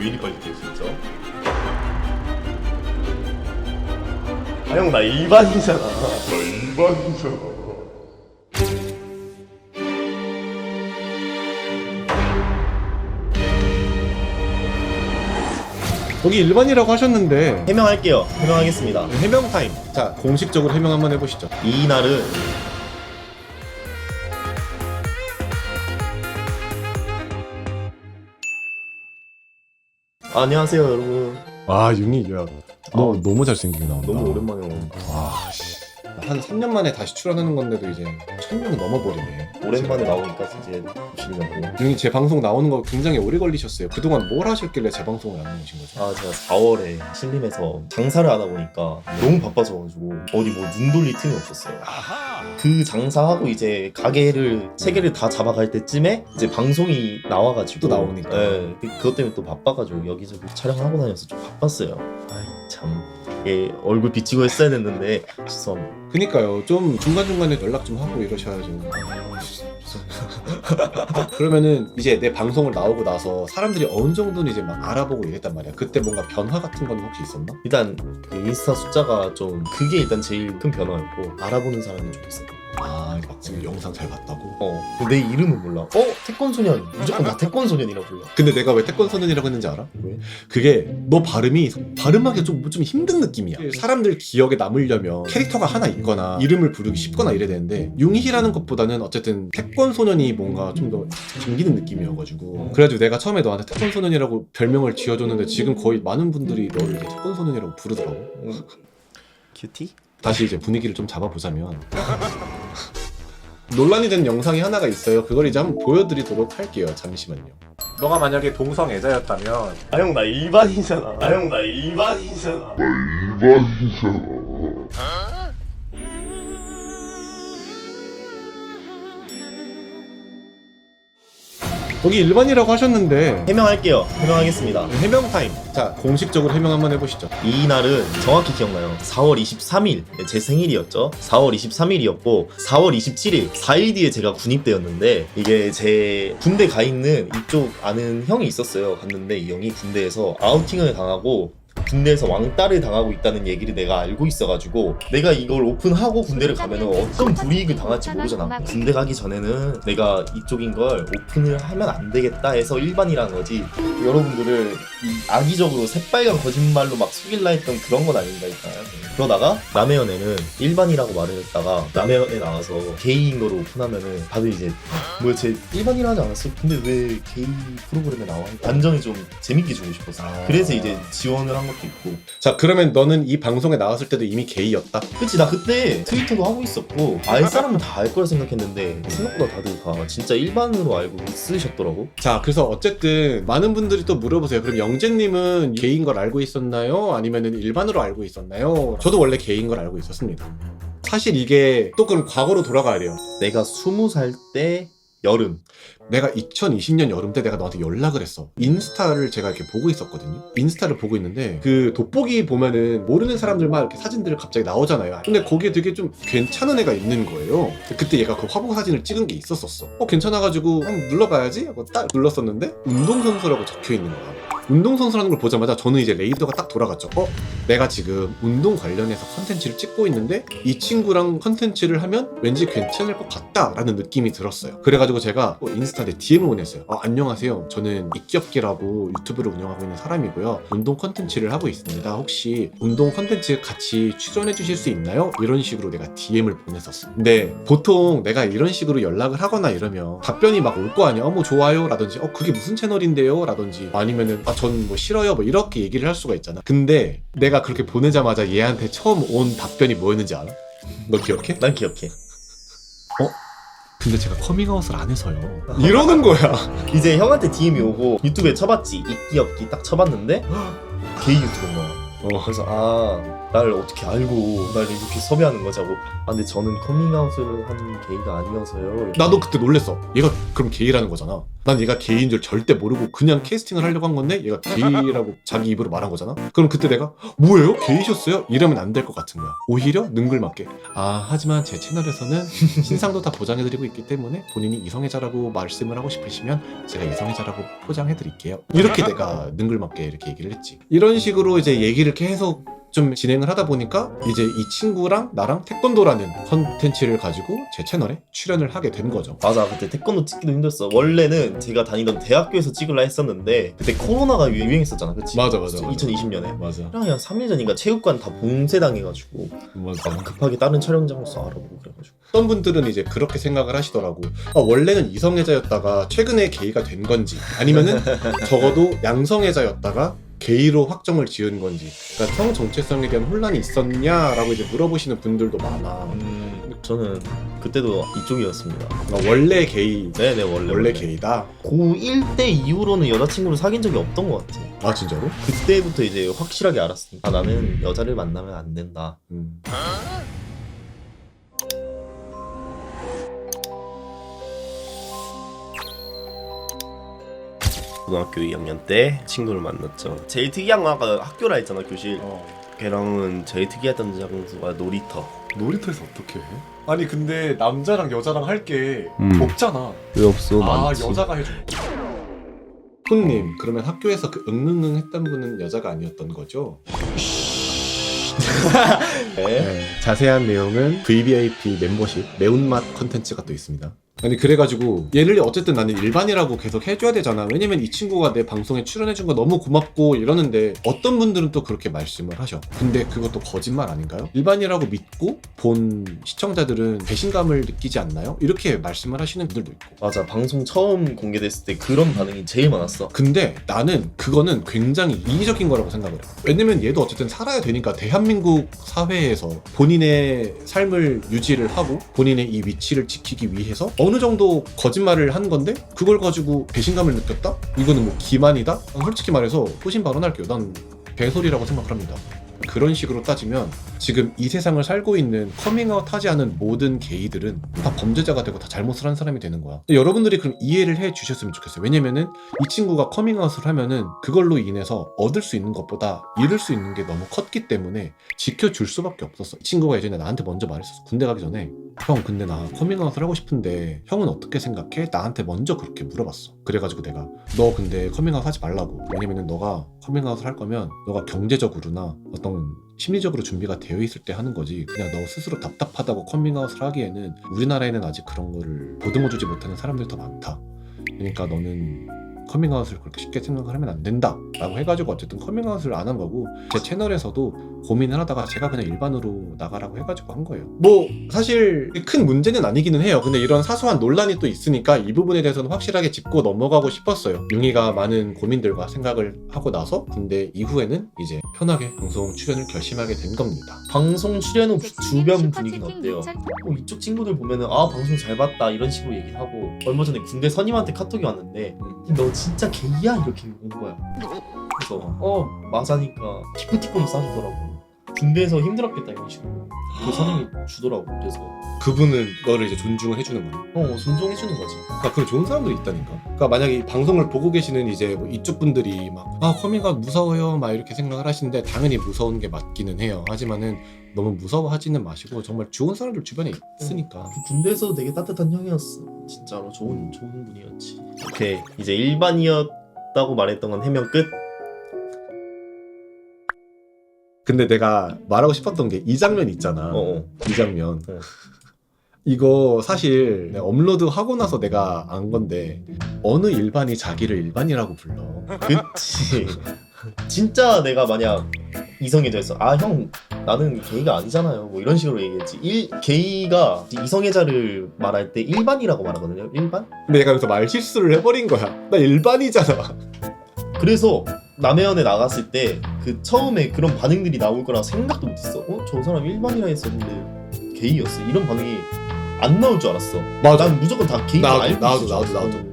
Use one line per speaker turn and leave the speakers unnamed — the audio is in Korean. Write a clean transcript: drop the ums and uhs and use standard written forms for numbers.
왜 이리 빨리 뛸 수 있죠? 아 형 나 일반이잖아. 나 일반이잖아.
여기 일반이라고 하셨는데
해명할게요. 해명하겠습니다.
해명 타임. 자, 공식적으로 해명 한번 해보시죠.
이날은 안녕하세요 여러분.
아, 윤희, 야, 너 너무 잘생기게 나온다.
너무 오랜만에 온.
와, 씨. 한 3년 만에 다시 출연하는 건데도 이제 1000명은 넘어버리네.
오랜만에 나오니까 이제 보시려고.
윤희 제 방송 나오는 거 굉장히 오래 걸리셨어요. 그동안 뭘 하셨길래 제 방송을 안 나오신 거죠?
아 제가 4월에 신림에서 장사를 하다 보니까 너무 바빠져가지고 어디 뭐 눈 돌릴 틈이 없었어요. 그 장사하고 이제 가게를 3개를 다 잡아갈 때쯤에 이제 방송이 나와가지고
또 나오니까.
네, 그것 때문에 또 바빠가지고 여기저기 촬영하고 다녀서 좀 바빴어요. 아이 참. 예, 얼굴 비치고 했어야 됐는데 죄송합니다.
그니까요. 좀 중간중간에 연락 좀 하고 이러셔야죠. 그러면은 이제 내 방송을 나오고 나서 사람들이 어느 정도는 이제 막 알아보고 이랬단 말이야. 그때 뭔가 변화 같은 건 혹시 있었나?
일단 그 인스타 숫자가 좀 그게 일단 제일 큰 변화였고 알아보는 사람이 좀 있었고.
아, 막 지금 영상 잘 봤다고?
내 이름은 몰라. 태권소년 무조건 다 태권소년이라고 불러.
근데 내가 왜 태권소년이라고 했는지 알아?
왜?
그게 너 발음하기 좀 힘든 느낌이야. 사람들 기억에 남으려면 캐릭터가 하나 있거나 이름을 부르기 쉽거나 이래야 되는데 융희라는 것보다는 어쨌든 태권소년이 뭔가 좀 더 당기는 느낌이어가지고 그래가지고 내가 처음에 너한테 태권소년이라고 별명을 지어줬는데 지금 거의 많은 분들이 너를 이제 태권소년이라고 부르더라고.
큐티?
다시 이제 분위기를 좀 잡아보자면 논란이 된 영상이 하나가 있어요. 그걸 이제 한번 보여드리도록 할게요. 잠시만요. 너가 만약에 동성애자였다면
아 형 나 일반이잖아. 아 형 나 일반이잖아.
여기 일반이라고 하셨는데
해명할게요. 해명하겠습니다.
해명 타임. 자, 공식적으로 해명 한번 해보시죠.
이날은 정확히 기억나요. 4월 23일 제 생일이었죠. 4월 23일이었고 4월 27일 4일 뒤에 제가 군입대였는데 이게 제 군대 가 있는 이쪽 아는 형이 있었어요. 갔는데 이 형이 군대에서 아우팅을 당하고 군대에서 왕따를 당하고 있다는 얘기를 내가 알고 있어가지고 내가 이걸 오픈하고 군대를 가면은 어떤 불이익을 당할지 모르잖아. 군대 가기 전에는 내가 이쪽인 걸 오픈을 하면 안 되겠다 해서 일반이라는 거지. 여러분들을 이 악의적으로 새빨간 거짓말로 막 속일라 했던 그런 건 아닌다니까요. 그러다가 남해연애는 일반이라고 말을 했다가 남해연애 나와서 게이인 거로 오픈하면은 다들 이제 뭐야 쟤 일반이라 하지 않았어? 근데 왜 게이 프로그램에 나와? 완전히 좀 재밌게 주고 싶었어. 그래서 이제 지원을 한 것도 있고.
자, 그러면 너는 이 방송에 나왔을 때도 이미 게이였다?
그치, 나 그때 트위터도 하고 있었고 알 사람은 다 알 거라 생각했는데 생각보다 다들 다 진짜 일반으로 알고 있으셨더라고.
자, 그래서 어쨌든 많은 분들이 또 물어보세요. 그럼 영재님은 게이인 걸 알고 있었나요? 아니면은 일반으로 알고 있었나요? 저도 원래 게이인 걸 알고 있었습니다. 사실 이게 또 그럼 과거로 돌아가야 돼요.
내가 20살 때 여름.
내가 2020년 여름 때 내가 너한테 연락을 했어. 인스타를 제가 이렇게 보고 있었거든요. 인스타를 보고 있는데 그 돋보기 보면은 모르는 사람들만 이렇게 사진들을 갑자기 나오잖아요. 근데 거기에 되게 좀 괜찮은 애가 있는 거예요. 그때 얘가 그 화보 사진을 찍은 게 있었었어. 괜찮아가지고 한번 눌러봐야지 하고 딱 눌렀었는데 운동선수라고 적혀 있는 거야. 운동선수라는 걸 보자마자 저는 이제 레이더가 딱 돌아갔죠. 내가 지금 운동 관련해서 컨텐츠를 찍고 있는데 이 친구랑 컨텐츠를 하면 왠지 괜찮을 것 같다라는 느낌이 들었어요. 그래가지고 제가 인스타에 DM을 보냈어요. 안녕하세요. 저는 이끼없기라고 유튜브를 운영하고 있는 사람이고요. 운동 컨텐츠를 하고 있습니다. 혹시 운동 컨텐츠 같이 출연해 주실 수 있나요? 이런 식으로 내가 DM을 보냈었어. 근데 보통 내가 이런 식으로 연락을 하거나 이러면 답변이 막 올 거 아니야. 뭐 좋아요 라든지 그게 무슨 채널인데요? 라든지 아니면은 전 뭐 싫어요 뭐 이렇게 얘기를 할 수가 있잖아. 근데 내가 그렇게 보내자마자 얘한테 처음 온 답변이 뭐였는지 알아? 너 기억해?
난 기억해.
근데 제가 커밍아웃을 안 해서요. 이러는 거야.
이제 형한테 DM이 오고 유튜브에 쳐봤지. 있기 없기 딱 쳐봤는데 게이 유튜버인 거야. 그래서 나를 어떻게 알고 날 이렇게 섭외하는 거지 하고 근데 저는 커밍아웃을 한 게이가 아니어서요. 이렇게.
나도 그때 놀랬어. 얘가 그럼 게이라는 거잖아. 난 얘가 게이인 줄 절대 모르고 그냥 캐스팅을 하려고 한 건데 얘가 게이라고 자기 입으로 말한 거잖아. 그럼 그때 내가 뭐예요? 게이셨어요? 이러면 안 될 것 같은 거야. 오히려 능글맞게 하지만 제 채널에서는 신상도 다 보장해드리고 있기 때문에 본인이 이성애자라고 말씀을 하고 싶으시면 제가 이성애자라고 포장해드릴게요. 이렇게 내가 능글맞게 이렇게 얘기를 했지. 이런 식으로 이제 얘기를 계속 좀 진행을 하다 보니까 이제 이 친구랑 나랑 태권도라는 컨텐츠를 가지고 제 채널에 출연을 하게 된 거죠.
맞아, 그때 태권도 찍기도 힘들었어. 원래는 제가 다니던 대학교에서 찍으려 했었는데 그때 코로나가 유행했었잖아, 그치?
맞아.
2020년에
맞아.
한 3일 전인가 체육관 다 봉쇄당해가지고 급하게 다른 촬영장으로서 알아보고 그래가지고.
어떤 분들은 이제 그렇게 생각을 하시더라고. 원래는 이성애자였다가 최근에 게이가 된 건지 아니면은 적어도 양성애자였다가 게이로 확정을 지은 건지, 그러니까 성 정체성에 대한 혼란이 있었냐라고 이제 물어보시는 분들도 많아.
저는 그때도 이쪽이었습니다.
원래 게이.
네네, 원래
게이다.
고1 때 이후로는 여자친구를 사귄 적이 없던 것 같아.
아 진짜로?
그때부터 이제 확실하게 알았으니까 나는 여자를 만나면 안 된다. 고등학교 2학년 때 친구를 만났죠. 제일 특이한 건 아까 학교라 했잖아, 교실. 걔랑은 제일 특이했던 장소가 놀이터.
놀이터에서 어떻게 해? 아니 근데 남자랑 여자랑 할 게 없잖아.
왜 없어? 많지.
여자가 해줘. 손님, 그러면 학교에서 그 응응응 했던 분은 여자가 아니었던 거죠?
네.
자세한 내용은 VVIP 멤버십 매운맛 컨텐츠가 또 있습니다. 아니 그래가지고 얘를 어쨌든 나는 일반이라고 계속 해줘야 되잖아. 왜냐면 이 친구가 내 방송에 출연해준 거 너무 고맙고 이러는데 어떤 분들은 또 그렇게 말씀을 하셔. 근데 그것도 거짓말 아닌가요? 일반이라고 믿고 본 시청자들은 배신감을 느끼지 않나요? 이렇게 말씀을 하시는 분들도 있고.
맞아, 방송 처음 공개됐을 때 그런 반응이 제일 많았어.
근데 나는 그거는 굉장히 이기적인 거라고 생각을 해. 왜냐면 얘도 어쨌든 살아야 되니까 대한민국 사회에서 본인의 삶을 유지를 하고 본인의 이 위치를 지키기 위해서 어느 정도 거짓말을 한 건데 그걸 가지고 배신감을 느꼈다? 이거는 뭐 기만이다? 솔직히 말해서 소신 발언할게요. 난 배설이라고 생각을 합니다. 그런 식으로 따지면 지금 이 세상을 살고 있는 커밍아웃 하지 않은 모든 게이들은 다 범죄자가 되고 다 잘못을 한 사람이 되는 거야. 여러분들이 그럼 이해를 해 주셨으면 좋겠어요. 왜냐면은 이 친구가 커밍아웃을 하면은 그걸로 인해서 얻을 수 있는 것보다 잃을 수 있는 게 너무 컸기 때문에 지켜줄 수밖에 없었어. 이 친구가 예전에 나한테 먼저 말했었어. 군대 가기 전에 형 근데 나 커밍아웃을 하고 싶은데 형은 어떻게 생각해? 나한테 먼저 그렇게 물어봤어. 그래가지고 내가 너 근데 커밍아웃 하지 말라고. 왜냐면은 너가 커밍아웃을 할 거면 너가 경제적으로나 어떤 심리적으로 준비가 되어 있을 때 하는 거지, 그냥 너 스스로 답답하다고 커밍아웃을 하기에는 우리나라에는 아직 그런 거를 보듬어주지 못하는 사람들이 더 많다. 그러니까 너는 커밍아웃을 그렇게 쉽게 생각을 하면 안 된다 라고 해가지고 어쨌든 커밍아웃을 안 한 거고, 제 채널에서도 고민을 하다가 제가 그냥 일반으로 나가라고 해가지고 한 거예요. 뭐 사실 큰 문제는 아니기는 해요. 근데 이런 사소한 논란이 또 있으니까 이 부분에 대해서는 확실하게 짚고 넘어가고 싶었어요. 융이가 많은 고민들과 생각을 하고 나서 군대 이후에는 이제 편하게 방송 출연을 결심하게 된 겁니다.
방송 출연 후 주변 분위기는 어때요? 이쪽 친구들 보면은 방송 잘 봤다 이런 식으로 얘기를 하고, 얼마 전에 군대 선임한테 카톡이 왔는데 너 진짜 게이야? 이렇게 온 거야. 그래서 맞아니까 기프티콘을 싸주더라고. 군대에서 힘들었겠다 이런 식으로 그 선임이 주더라고. 그래서
그분은 너를 이제 존중을 해주는 거야.
존중해주는 거지.
그러니까 그런 좋은 사람들이 있다니까. 그러니까 만약에 이 방송을 보고 계시는 이제 뭐 이쪽 분들이 막 커밍아웃 무서워요 막 이렇게 생각을 하시는데 당연히 무서운 게 맞기는 해요. 하지만은 너무 무서워하지는 마시고 정말 좋은 사람들 주변에 있으니까.
군대에서도 되게 따뜻한 형이었어. 진짜로 좋은 분이었지. 오케이, 이제 일반이었다고 말했던 건 해명 끝.
근데 내가 말하고 싶었던 게 이 장면 있잖아. 이 장면. 이거 사실 내가 업로드하고 나서 내가 안 건데 어느 일반이 자기를 일반이라고 불러.
그치. 진짜 내가 만약 이성애자였어. 형 나는 게이가 아니잖아요. 뭐 이런 식으로 얘기했지. 게이가 이성애자를 말할 때 일반이라고 말하거든요. 일반?
근데 내가 여기서 말 실수를 해버린 거야. 나 일반이잖아.
그래서 남해연에 나갔을 때 그 처음에 그런 반응들이 나올 거라 생각도 못했어. 저 사람 일반이라 했었는데 게이였어. 이런 반응이 안 나올 줄 알았어.
맞아.
난 무조건 다 게이가 알고
나도.